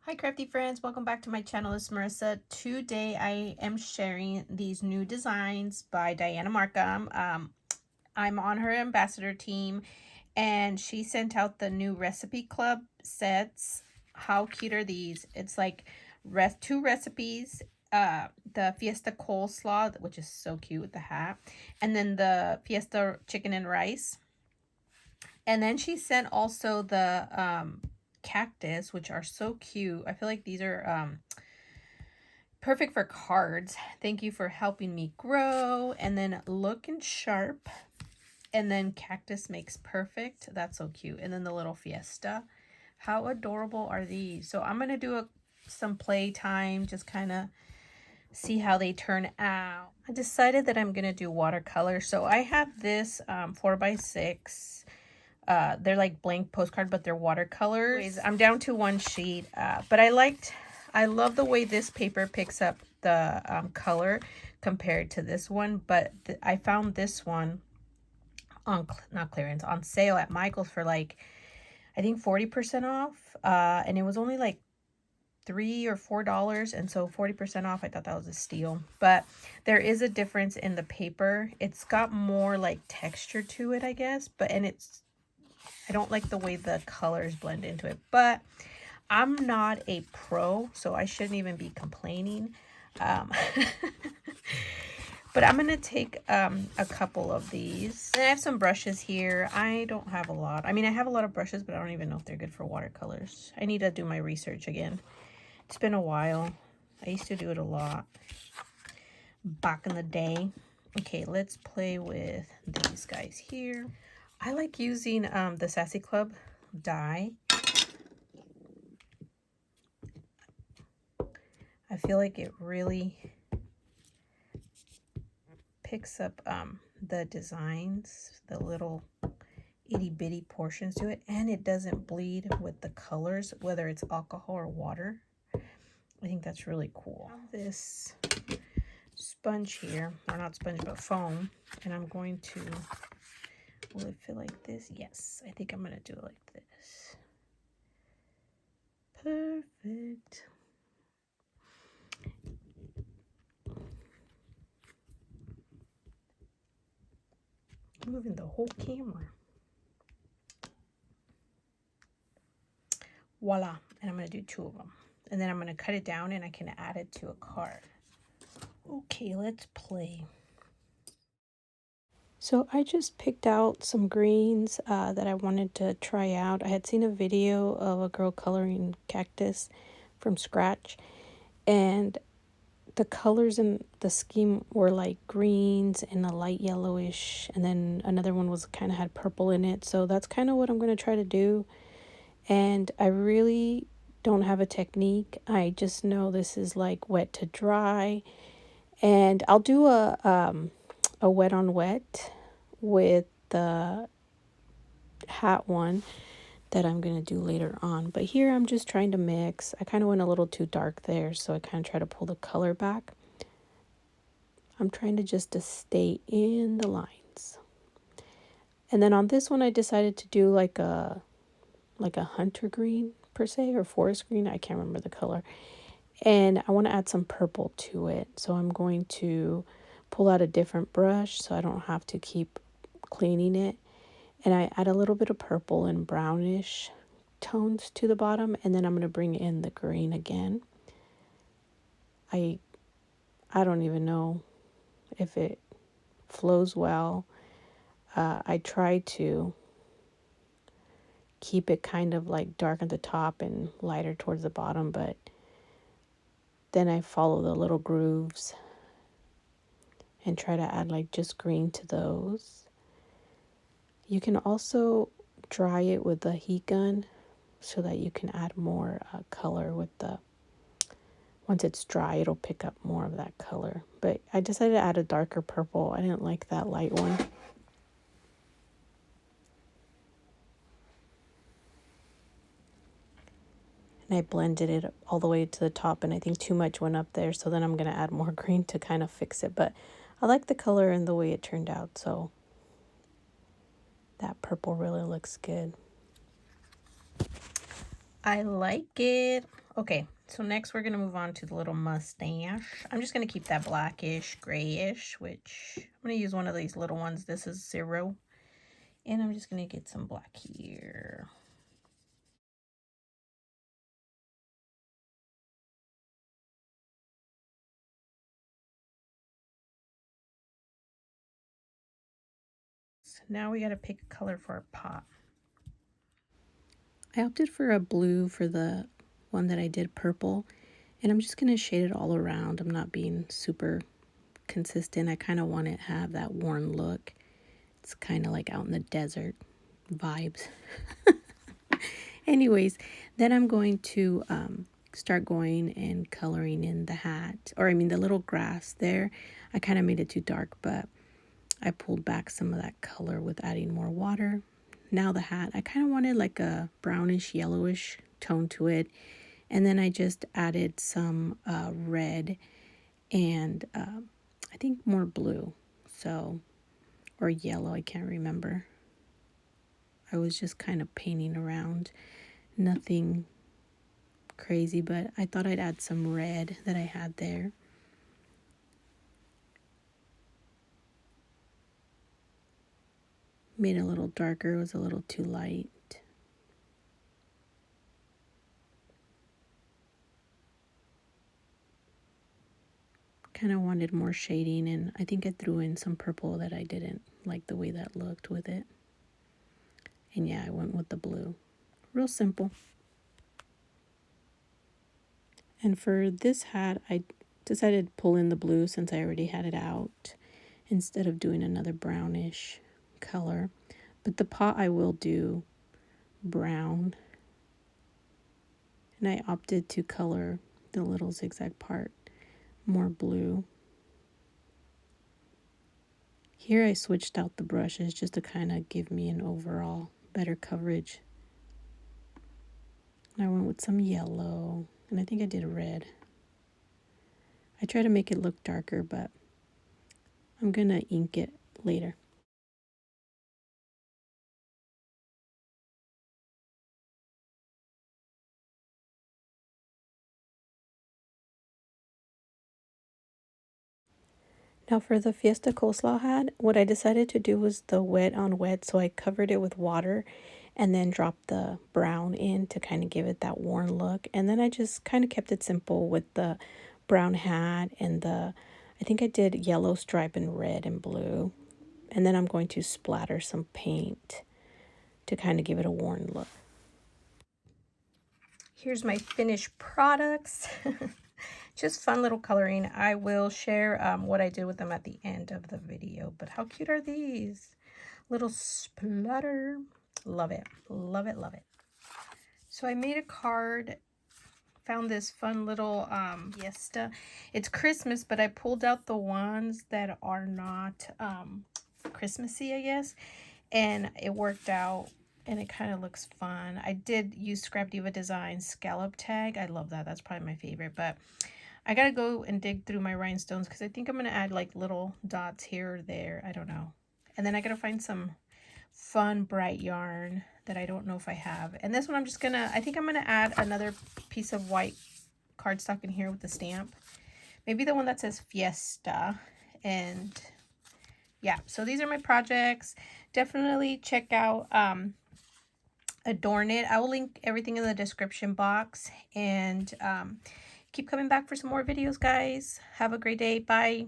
Hi crafty friends, welcome back to my channel. It's Marissa. Today I am sharing these new designs by Dianna Marcum. I'm on her ambassador team and she sent out the new recipe club sets. How cute are these? It's like two recipes, the Fiesta coleslaw, which is so cute with the hat, and then the Fiesta chicken and rice. And then she sent also the cactus, which are so cute. I feel like these are perfect for cards. Thank you for helping me grow. And then looking sharp. And then cactus makes perfect. That's so cute. And then the little Fiesta. How adorable are these? So I'm going to do some play time, just kind of see how they turn out. I decided that I'm going to do watercolor. So I have this 4x6. They're like blank postcard, but they're watercolors. I'm down to one sheet, but I love the way this paper picks up the color compared to this one. But I found this one on not clearance, on sale at Michael's for like I think 40% off, and it was only like $3 or $4, and so 40% off. I thought that was a steal. But there is a difference in the paper. It's got more like texture to it, I guess, and I don't like the way the colors blend into it, but I'm not a pro, so I shouldn't even be complaining. But I'm going to take a couple of these. And I have some brushes here. I don't have a lot. I mean, I have a lot of brushes, but I don't even know if they're good for watercolors. I need to do my research again. It's been a while. I used to do it a lot back in the day. Okay, let's play with these guys here. I like using the Sassy Club die. I feel like it really picks up the designs, the little itty bitty portions to it, and it doesn't bleed with the colors, whether it's alcohol or water. I think that's really cool. This sponge here, or not sponge, but foam, and I'm going to, will it fit like this? Yes, I think I'm going to do it like this. Perfect. Moving the whole camera. Voila. And I'm going to do 2 of them. And then I'm going to cut it down and I can add it to a card. Okay, let's play. So I just picked out some greens that I wanted to try out. I had seen a video of a girl coloring cactus from scratch, and the colors in the scheme were like greens and a light yellowish, and then another one was kind of had purple in it. So that's kind of what I'm going to try to do. And I really don't have a technique. I just know this is like wet to dry, and I'll do a wet on wet with the hat one that I'm going to do later on. But here I'm just trying to mix. I kind of went a little too dark there, so I kind of try to pull the color back. I'm trying to just to stay in the lines. And then on this one I decided to do like a hunter green per se, or forest green. I can't remember the color. And I want to add some purple to it. So I'm going to pull out a different brush so I don't have to keep cleaning it. And I add a little bit of purple and brownish tones to the bottom. And then I'm going to bring in the green again. I don't even know if it flows well. I try to keep it kind of like dark at the top and lighter towards the bottom, but then I follow the little grooves and try to add like just green to those. You can also dry it with a heat gun so that you can add more color with the, once it's dry, it'll pick up more of that color. But I decided to add a darker purple. I didn't like that light one. And I blended it all the way to the top, and I think too much went up there, so then I'm going to add more green to kind of fix it. But I like the color and the way it turned out, so that purple really looks good. I like it. Okay, so next we're going to move on to the little mustache. I'm just going to keep that blackish, grayish, which I'm going to use one of these little ones. This is 0. And I'm just going to get some black here. So now we got to pick a color for our pot. I opted for a blue for the one that I did purple. And I'm just going to shade it all around. I'm not being super consistent. I kind of want it to have that worn look. It's kind of like out in the desert vibes. Anyways, then I'm going to start going and coloring in the hat. Or I mean the little grass there. I kind of made it too dark, but I pulled back some of that color with adding more water. Now the hat, I kind of wanted like a brownish, yellowish tone to it. And then I just added some red and I think more blue. So, or yellow, I can't remember. I was just kind of painting around. Nothing crazy, but I thought I'd add some red that I had there. Made it a little darker, it was a little too light. Kind of wanted more shading, and I think I threw in some purple that I didn't like the way that looked with it. And yeah, I went with the blue. Real simple. And for this hat, I decided to pull in the blue since I already had it out instead of doing another brownish color. But the pot I will do brown. And I opted to color the little zigzag part more blue. Here I switched out the brushes just to kind of give me an overall better coverage. And I went with some yellow, and I think I did red. I try to make it look darker, but I'm going to ink it later. Now for the Fiesta Coleslaw hat, what I decided to do was the wet on wet, so I covered it with water and then dropped the brown in to kind of give it that worn look. And then I just kind of kept it simple with the brown hat and I think I did yellow stripe and red and blue. And then I'm going to splatter some paint to kind of give it a worn look. Here's my finished products. Just fun little coloring. I will share what I did with them at the end of the video. But how cute are these? Little splatter. Love it. Love it. Love it. So I made a card. Found this fun little Fiesta. It's Christmas, but I pulled out the ones that are not Christmassy, I guess. And it worked out. And it kind of looks fun. I did use Scrap Diva Design scallop tag. I love that. That's probably my favorite. But I gotta go and dig through my rhinestones because I think I'm gonna add like little dots here or there. I don't know. And then I gotta find some fun bright yarn that I don't know if I have. And this one I'm just gonna, I think I'm gonna add another piece of white cardstock in here with the stamp. Maybe the one that says Fiesta. And yeah, so these are my projects. Definitely check out Adorn It. I will link everything in the description box. And keep coming back for some more videos, guys. Have a great day. Bye.